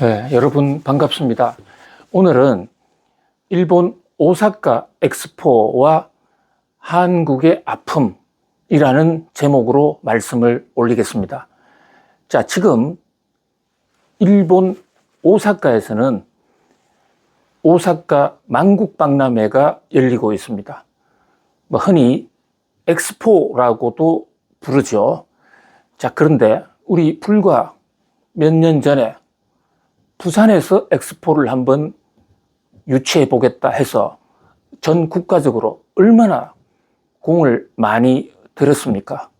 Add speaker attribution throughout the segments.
Speaker 1: 네, 여러분 반갑습니다. 오늘은 일본 오사카 엑스포와 한국의 아픔이라는 제목으로 말씀을 올리겠습니다. 자, 지금 일본 오사카에서는 오사카 만국박람회가 열리고 있습니다. 흔히 엑스포라고도 부르죠. 자, 그런데 우리 불과 몇 년 전에 부산에서 엑스포를 한번 유치해 보겠다 해서 전 국가적으로 얼마나 공을 많이 들였습니까?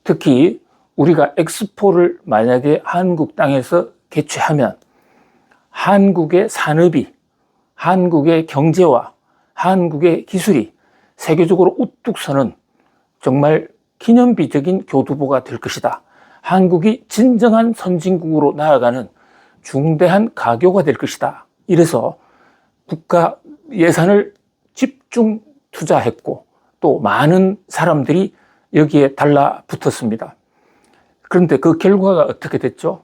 Speaker 1: 특히 우리가 엑스포를 만약에 한국 땅에서 개최하면 한국의 산업이, 한국의 경제와 한국의 기술이 세계적으로 우뚝 서는 정말 기념비적인 교두보가 될 것이다. 한국이 진정한 선진국으로 나아가는 중대한 가교가 될 것이다. 이래서 국가 예산을 집중 투자했고 또 많은 사람들이 여기에 달라붙었습니다. 그런데 그 결과가 어떻게 됐죠?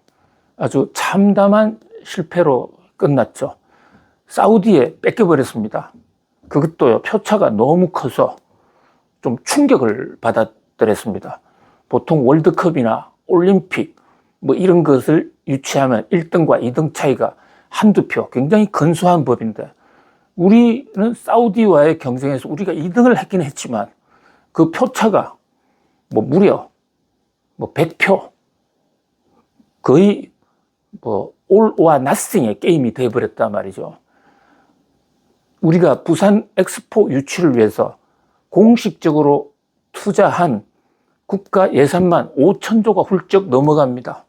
Speaker 1: 아주 참담한 실패로 끝났죠. 사우디에 뺏겨버렸습니다. 그것도요, 표차가 너무 커서 좀 충격을 받았더랬습니다. 보통 월드컵이나 올림픽 이런 것을 유치하면 1등과 2등 차이가 한두 표, 굉장히 근소한 법인데 우리는 사우디와의 경쟁에서 우리가 2등을 했긴 했지만 그 표차가 무려 100표, 거의 all or nothing의 게임이 되어버렸단 말이죠. 우리가 부산 엑스포 유치를 위해서 공식적으로 투자한 국가 예산만 5천조가 훌쩍 넘어갑니다.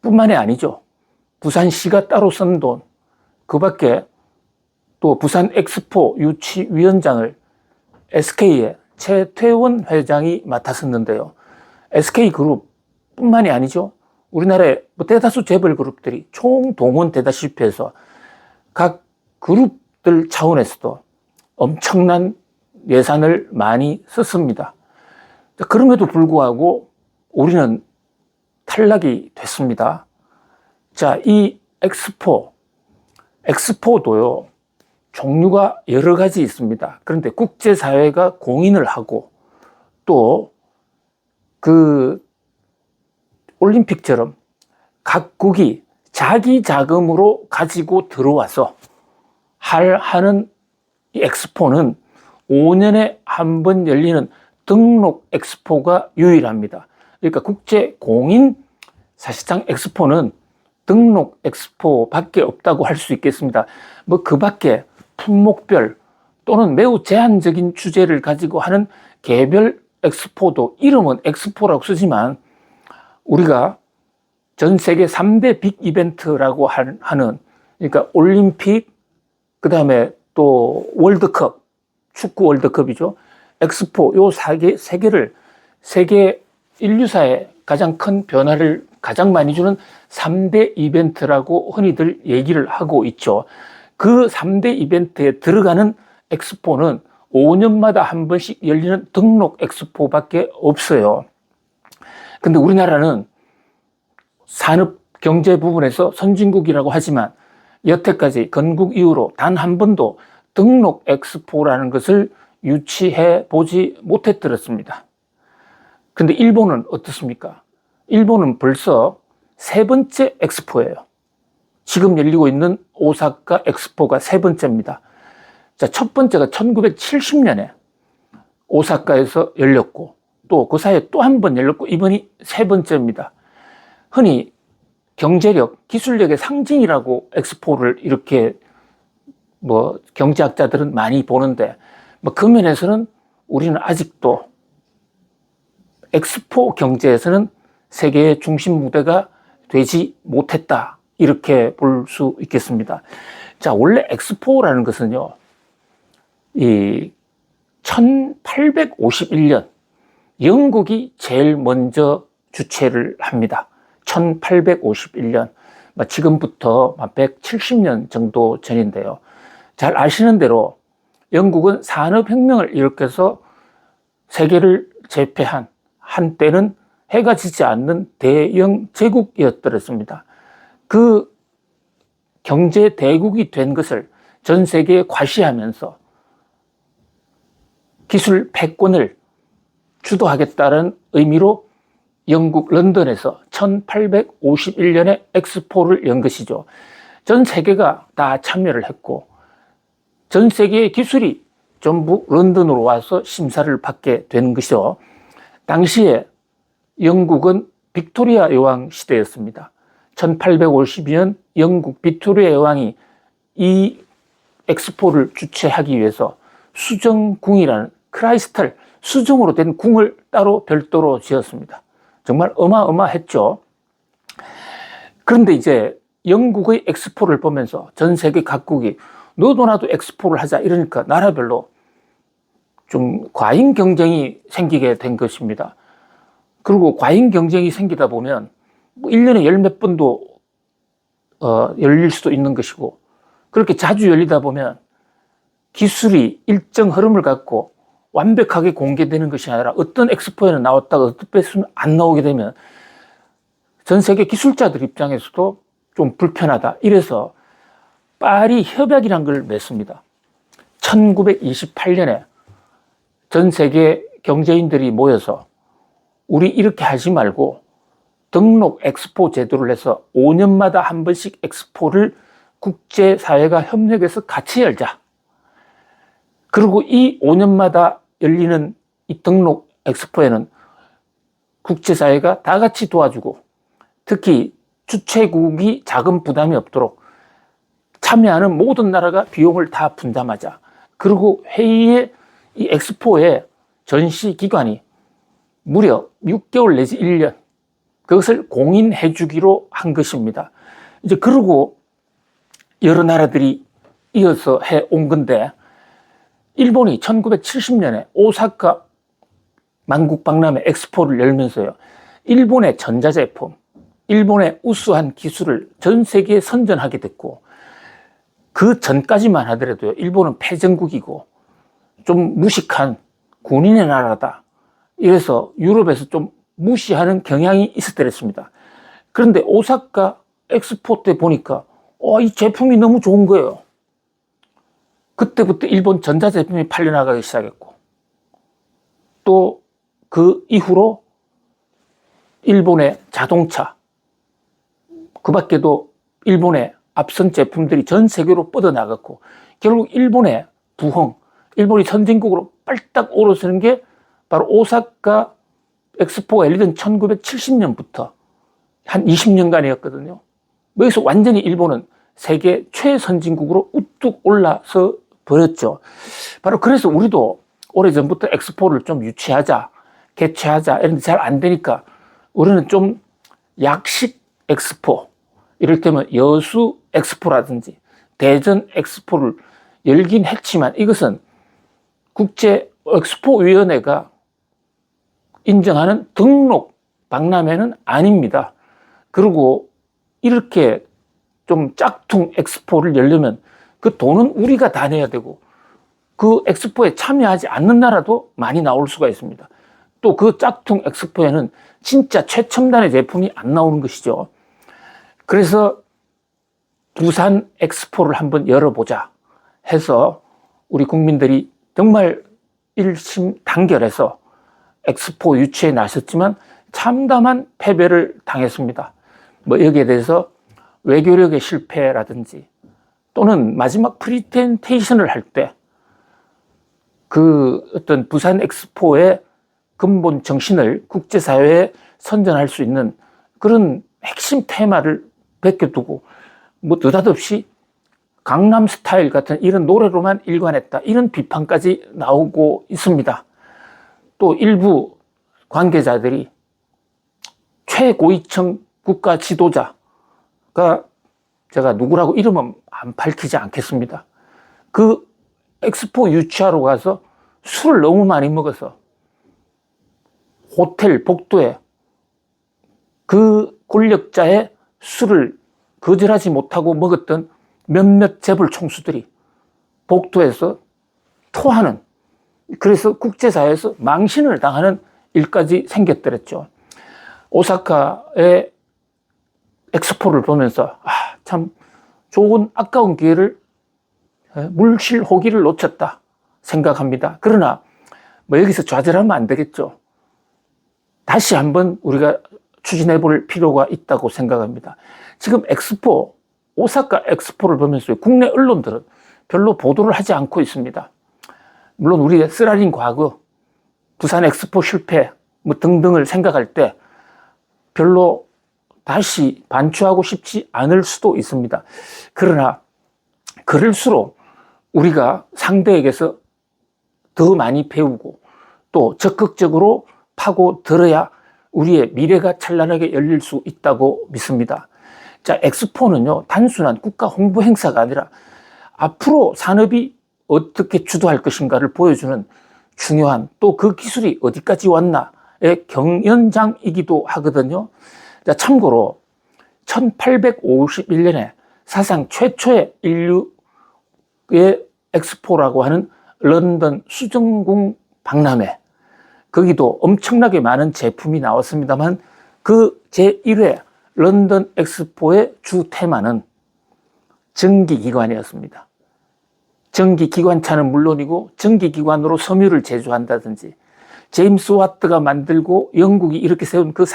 Speaker 1: 뿐만이 아니죠. 부산시가 따로 쓴 돈, 그 밖에 또 부산 엑스포 유치위원장을 SK의 최태원 회장이 맡았었는데요. SK그룹 뿐만이 아니죠. 우리나라의 대다수 재벌 그룹들이 총동원되다시피 해서 각 그룹들 차원에서도 엄청난 예산을 많이 썼습니다. 그럼에도 불구하고 우리는 탈락이 됐습니다. 자, 이 엑스포도요, 종류가 여러 가지 있습니다. 그런데 국제사회가 공인을 하고 또 그 올림픽처럼 각국이 자기 자금으로 가지고 들어와서 하는 이 엑스포는 5년에 한 번 열리는 등록 엑스포가 유일합니다. 그러니까 국제 공인 사실상 엑스포는 등록 엑스포밖에 없다고 할 수 있겠습니다. 그 밖에 품목별 또는 매우 제한적인 주제를 가지고 하는 개별 엑스포도 이름은 엑스포라고 쓰지만 우리가 전 세계 3대 빅 이벤트라고 하는 그러니까 올림픽, 그 다음에 또 월드컵, 축구 월드컵이죠. 엑스포, 요 세 개를 세계 인류사의 가장 큰 변화를 가장 많이 주는 3대 이벤트라고 흔히들 얘기를 하고 있죠. 그 3대 이벤트에 들어가는 엑스포는 5년마다 한 번씩 열리는 등록 엑스포밖에 없어요. 근데 우리나라는 산업 경제 부분에서 선진국이라고 하지만 여태까지 건국 이후로 단 한 번도 등록 엑스포라는 것을 유치해 보지 못했더랬습니다. 근데 일본은 어떻습니까? 일본은 벌써 3번째 엑스포예요. 지금 열리고 있는 오사카 엑스포가 3번째입니다. 자, 첫 번째가 1970년에 오사카에서 열렸고 또 그 사이에 또 한 번 열렸고 이번이 3번째입니다. 흔히 경제력, 기술력의 상징이라고 엑스포를 이렇게 경제학자들은 많이 보는데 그 면에서는 우리는 아직도 엑스포 경제에서는 세계의 중심 무대가 되지 못했다. 이렇게 볼 수 있겠습니다. 자, 원래 엑스포라는 것은요, 이 1851년 영국이 제일 먼저 주최를 합니다. 1851년. 지금부터 170년 정도 전인데요. 잘 아시는 대로 영국은 산업혁명을 일으켜서 세계를 제패한 한때는 해가 지지 않는 대영 제국이었더랬습니다. 그 경제 대국이 된 것을 전 세계에 과시하면서 기술 패권을 주도하겠다는 의미로 영국 런던에서 1851년에 엑스포를 연 것이죠. 전 세계가 다 참여를 했고 전 세계의 기술이 전부 런던으로 와서 심사를 받게 된 것이죠. 당시에 영국은 빅토리아 여왕 시대였습니다. 1852년 영국 빅토리아 여왕이 이 엑스포를 주최하기 위해서 수정궁이라는 크라이스탈 수정으로 된 궁을 따로 별도로 지었습니다. 정말 어마어마했죠. 그런데 이제 영국의 엑스포를 보면서 전 세계 각국이 너도 나도 엑스포를 하자 이러니까 나라별로 좀 과잉 경쟁이 생기게 된 것입니다. 그리고 과잉 경쟁이 생기다 보면 1년에 열 몇 번도 열릴 수도 있는 것이고 그렇게 자주 열리다 보면 기술이 일정 흐름을 갖고 완벽하게 공개되는 것이 아니라 어떤 엑스포에는 나왔다가 어떤 엑스포에는 안 나오게 되면 전 세계 기술자들 입장에서도 좀 불편하다. 이래서 파리 협약이라는 걸 맺습니다. 1928년에 전 세계 경제인들이 모여서 우리 이렇게 하지 말고 등록 엑스포 제도를 해서 5년마다 한 번씩 엑스포를 국제사회가 협력해서 같이 열자. 그리고 이 5년마다 열리는 이 등록 엑스포에는 국제사회가 다 같이 도와주고 특히 주최국이 자금 부담이 없도록 참여하는 모든 나라가 비용을 다 분담하자. 그리고 회의에 이 엑스포의 전시 기간이 무려 6개월 내지 1년 그것을 공인해 주기로 한 것입니다. 이제 그러고 여러 나라들이 이어서 해 온 건데 일본이 1970년에 오사카 만국박람회 엑스포를 열면서요. 일본의 전자제품, 일본의 우수한 기술을 전 세계에 선전하게 됐고 그 전까지만 하더라도요. 일본은 패전국이고 좀 무식한 군인의 나라다. 이래서 유럽에서 좀 무시하는 경향이 있었더랬습니다. 그런데 오사카 엑스포 때 보니까 이 제품이 너무 좋은 거예요. 그때부터 일본 전자제품이 팔려나가기 시작했고 또 그 이후로 일본의 자동차 그 밖에도 일본의 앞선 제품들이 전 세계로 뻗어나갔고 결국 일본의 부흥, 일본이 선진국으로 빨딱 오르서는 게 바로 오사카 엑스포가 열리던 1970년부터 한 20년간이었거든요. 여기서 완전히 일본은 세계 최선진국으로 우뚝 올라서 버렸죠. 바로 그래서 우리도 오래전부터 엑스포를 좀 유치하자, 개최하자 이런데 잘 안 되니까 우리는 좀 약식 엑스포, 이를테면 여수 엑스포라든지 대전 엑스포를 열긴 했지만 이것은 국제 엑스포 위원회가 인정하는 등록 박람회는 아닙니다. 그리고 이렇게 좀 짝퉁 엑스포를 열려면 그 돈은 우리가 다 내야 되고 그 엑스포에 참여하지 않는 나라도 많이 나올 수가 있습니다. 또 그 짝퉁 엑스포에는 진짜 최첨단의 제품이 안 나오는 것이죠. 그래서 부산 엑스포를 한번 열어보자 해서 우리 국민들이 정말 일심단결해서 엑스포 유치에 나섰지만 참담한 패배를 당했습니다. 여기에 대해서 외교력의 실패라든지 또는 마지막 프리젠테이션을 할 때 그 어떤 부산 엑스포의 근본 정신을 국제사회에 선전할 수 있는 그런 핵심 테마를 베껴두고 느닷없이 강남 스타일 같은 이런 노래로만 일관했다. 이런 비판까지 나오고 있습니다. 또 일부 관계자들이 최고위층 국가 지도자가 제가 누구라고 이름은 안 밝히지 않겠습니다. 그 엑스포 유치하러 가서 술을 너무 많이 먹어서 호텔 복도에 그 권력자의 술을 거절하지 못하고 먹었던 몇몇 재벌 총수들이 복도에서 토하는, 그래서 국제사회에서 망신을 당하는 일까지 생겼더랬죠. 오사카의 엑스포를 보면서 참 좋은 아까운 기회를 물실호기를 놓쳤다 생각합니다. 그러나 뭐 여기서 좌절하면 안 되겠죠. 다시 한번 우리가 추진해 볼 필요가 있다고 생각합니다. 지금 엑스포, 오사카 엑스포를 보면서 국내 언론들은 별로 보도를 하지 않고 있습니다. 물론 우리의 쓰라린 과거, 부산 엑스포 실패 뭐 등등을 생각할 때 별로 다시 반추하고 싶지 않을 수도 있습니다. 그러나 그럴수록 우리가 상대에게서 더 많이 배우고 또 적극적으로 파고들어야 우리의 미래가 찬란하게 열릴 수 있다고 믿습니다. 자, 엑스포는요, 단순한 국가 홍보 행사가 아니라 앞으로 산업이 어떻게 주도할 것인가를 보여주는 중요한, 또 그 기술이 어디까지 왔나의 경연장이기도 하거든요. 자, 참고로 1851년에 사상 최초의 인류의 엑스포라고 하는 런던 수정궁 박람회, 거기도 엄청나게 많은 제품이 나왔습니다만 그 제1회 런던 엑스포의 주 테마는 전기기관이었습니다. 전기기관차는 물론이고 전기기관으로 섬유를 제조한다든지 제임스 와트가 만들고 영국이 이렇게 세운 그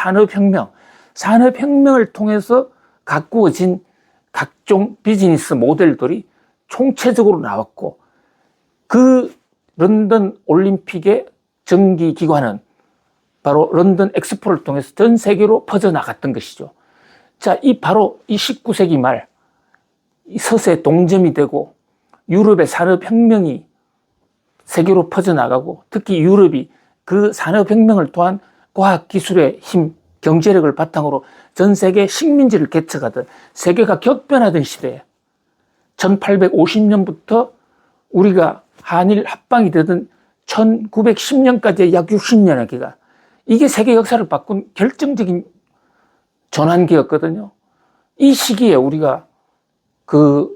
Speaker 1: 산업혁명을 통해서 가꾸어진 각종 비즈니스 모델들이 총체적으로 나왔고, 그 런던 올림픽의 전기기관은 바로 런던 엑스포를 통해서 전 세계로 퍼져나갔던 것이죠. 자, 바로 이 19세기 말 서세 동점이 되고 유럽의 산업혁명이 세계로 퍼져나가고, 특히 유럽이 그 산업혁명을 통한 과학기술의 힘, 경제력을 바탕으로 전 세계 식민지를 개척하던, 세계가 격변하던 시대에 1850년부터 우리가 한일 합방이 되던 1910년까지의 약 60년의 기간, 이게 세계 역사를 바꾼 결정적인 전환기였거든요. 이 시기에 우리가 그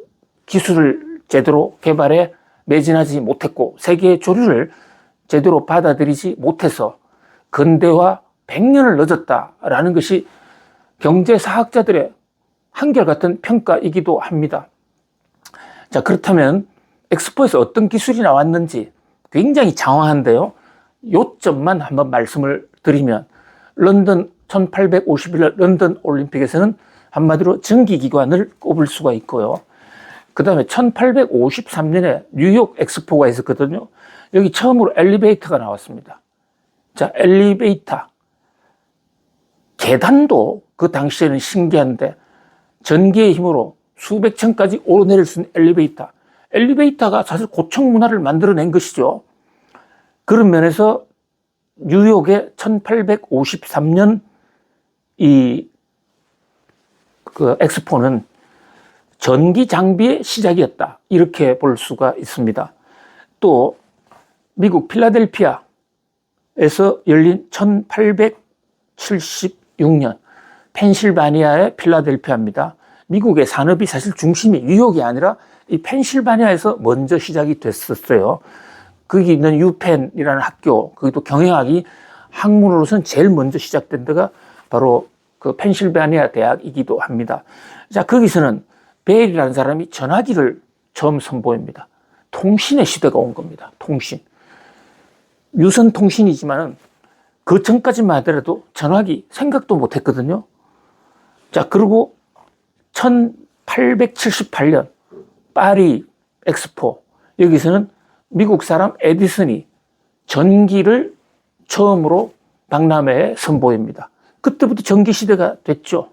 Speaker 1: 기술을 제대로 개발해 매진하지 못했고 세계의 조류를 제대로 받아들이지 못해서 근대화 100년을 늦었다라는 것이 경제사학자들의 한결같은 평가이기도 합니다. 자, 그렇다면 엑스포에서 어떤 기술이 나왔는지 굉장히 장황한데요. 요점만 한번 말씀을 드리면, 1851년 런던 올림픽에서는 한마디로 전기기관을 꼽을 수가 있고요. 그 다음에 1853년에 뉴욕 엑스포가 있었거든요. 여기 처음으로 엘리베이터가 나왔습니다. 자, 엘리베이터. 계단도 그 당시에는 신기한데 전기의 힘으로 수백 층까지 오르내릴 수 있는 엘리베이터. 엘리베이터가 사실 고층 문화를 만들어낸 것이죠. 그런 면에서 뉴욕의 1853년 그 엑스포는 전기 장비의 시작이었다, 이렇게 볼 수가 있습니다. 또 미국 필라델피아에서 열린 1876년 펜실바니아의 필라델피아입니다. 미국의 산업이 사실 중심이 뉴욕이 아니라 이 펜실바니아에서 먼저 시작이 됐었어요. 거기 있는 유펜이라는 학교, 거기도 경영학이 학문으로서는 제일 먼저 시작된 데가 바로 그 펜실바니아 대학이기도 합니다. 자, 거기서는 벨이라는 사람이 전화기를 처음 선보입니다. 통신의 시대가 온 겁니다. 통신. 유선 통신이지만은 그 전까지만 하더라도 전화기 생각도 못 했거든요. 자, 그리고 1878년 파리 엑스포, 여기서는 미국 사람 에디슨이 전기를 처음으로 박람회에 선보입니다. 그때부터 전기 시대가 됐죠.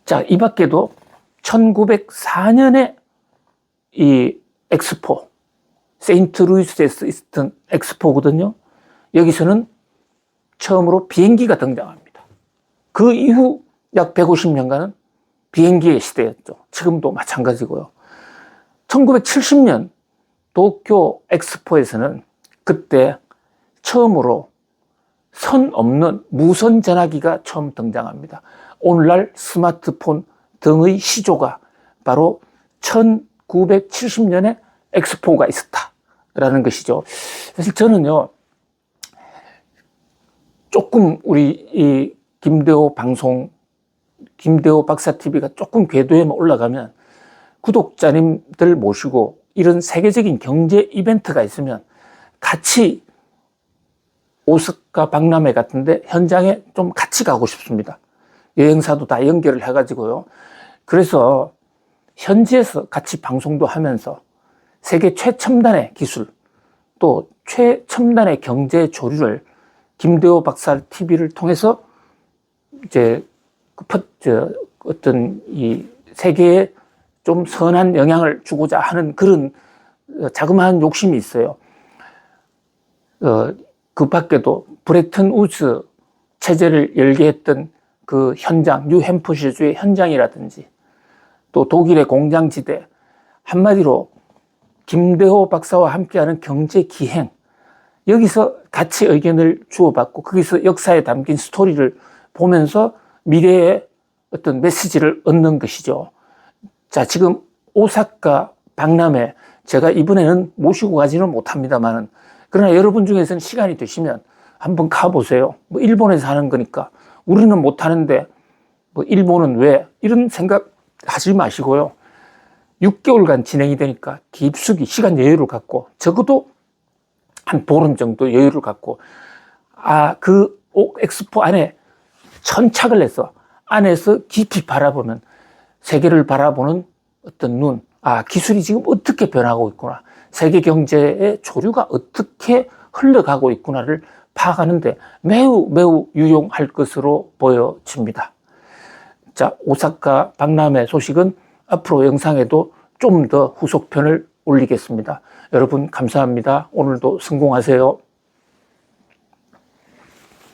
Speaker 1: 자, 이 밖에도 1904년에 이 엑스포, 세인트루이스에서 있었던 엑스포거든요. 여기서는 처음으로 비행기가 등장합니다. 그 이후 약 150년간은 비행기의 시대였죠. 지금도 마찬가지고요. 1970년 도쿄 엑스포에서는 그때 처음으로 선 없는 무선 전화기가 처음 등장합니다. 오늘날 스마트폰 등의 시조가 바로 1970년에 엑스포가 있었다라는 것이죠. 사실 저는요, 조금 우리 이 김대호 박사TV가 조금 궤도에만 올라가면 구독자님들 모시고 이런 세계적인 경제 이벤트가 있으면 같이 오사카 박람회 같은데 현장에 좀 같이 가고 싶습니다. 여행사도 다 연결을 해가지고요. 그래서 현지에서 같이 방송도 하면서 세계 최첨단의 기술, 또 최첨단의 경제 조류를 김대호 박사 TV를 통해서 이제 어떤 이 세계에 좀 선한 영향을 주고자 하는 그런 자그마한 욕심이 있어요. 그 밖에도 브레튼 우즈 체제를 열게 했던 그 현장, 뉴햄프셔주의 현장이라든지 또 독일의 공장지대, 한마디로 김대호 박사와 함께하는 경제 기행, 여기서 같이 의견을 주고받고 거기서 역사에 담긴 스토리를 보면서 미래의 어떤 메시지를 얻는 것이죠. 자, 지금 오사카 박람회 제가 이번에는 모시고 가지는 못합니다만은 그러나 여러분 중에서는 시간이 되시면 한번 가보세요. 뭐 일본에서 하는 거니까 우리는 못하는데 뭐 일본은 왜? 이런 생각 하지 마시고요. 6개월간 진행이 되니까 깊숙이 시간 여유를 갖고 적어도 한 보름 정도 여유를 갖고 그 옥엑스포 안에 천착을 해서 안에서 깊이 바라보는 세계를 바라보는 어떤 눈, 기술이 지금 어떻게 변하고 있구나, 세계 경제의 조류가 어떻게 흘러가고 있구나를 파악하는데 매우 유용할 것으로 보여집니다. 자, 오사카 박람회 소식은 앞으로 영상에도 좀 더 후속편을 올리겠습니다. 여러분 감사합니다. 오늘도 성공하세요.